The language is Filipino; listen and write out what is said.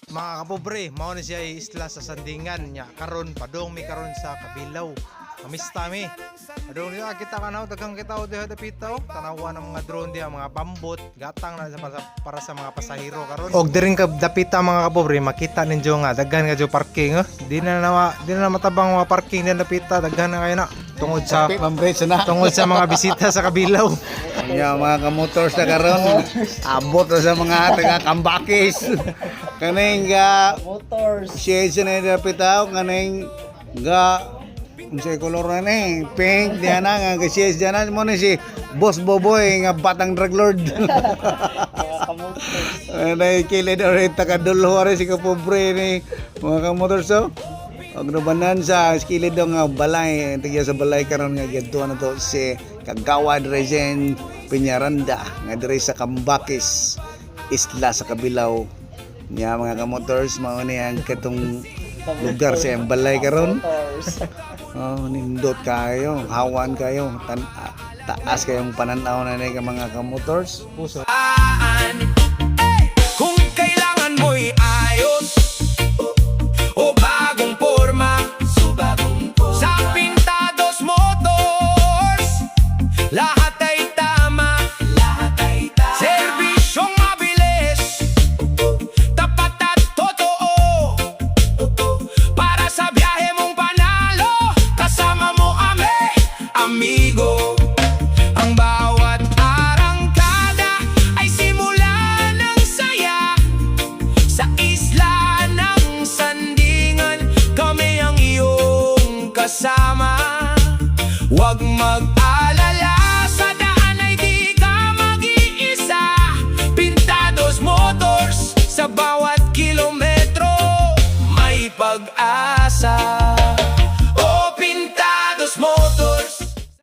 Mga kapobre, mao ni siya isla sa Sandingan nya karon padong mi karon sa Kabilaw. Amista mi. Padong niya kita kanaw daghang kita diha dapitaw. Tanawan ng mga drone diha, mga bambot, gatang na para sa mga pasahero karon. Og diring ka dapita mga kapobre, makita ninyo nga daghan nga parking. Di na matabang mga parking na dapita, daghan na kayo na tungod sa mga bisita sa Kabilaw. Ya mga kamotors na karon abot na sa mga taga Kambakis. Kaning ga motors shades na dapitaw kaning ga unsay kolor na ni pink diha na nga shades diha na mo ni si Boss Boboy nga batang drug lord. Nay kilid ore takadulho ore si kapobre ni mga kamotors so. Ang rubanan sa skilid nga balay, tigya sa balay karon nga gadto na to si Kagawad Regen Peñaranda nga diri sa Kambakis, isla sa Kabilaw. Nya mga kamotors mao ni ang katong lugar sa iyang balay karon. Oh, nindot kayo, hawan kayo, taas kayong pananaw na ni mga kamotors. Puso. Kung kailangan mo'y ayos o bagong forma sa Pintados Motors, lahat ay tama, serbisyong mabilis, tapat at totoo, para sa biyahe mong panalo, kasama mo kami, amigo. Ang bawat arangkada ay simula ng saya, sa isla ng Sandingan kami ang iyong kasama. Huwag mag-alala, sa daan ay di ka mag-iisa. Pintados Motors, sa bawat kilometro may pag-asa.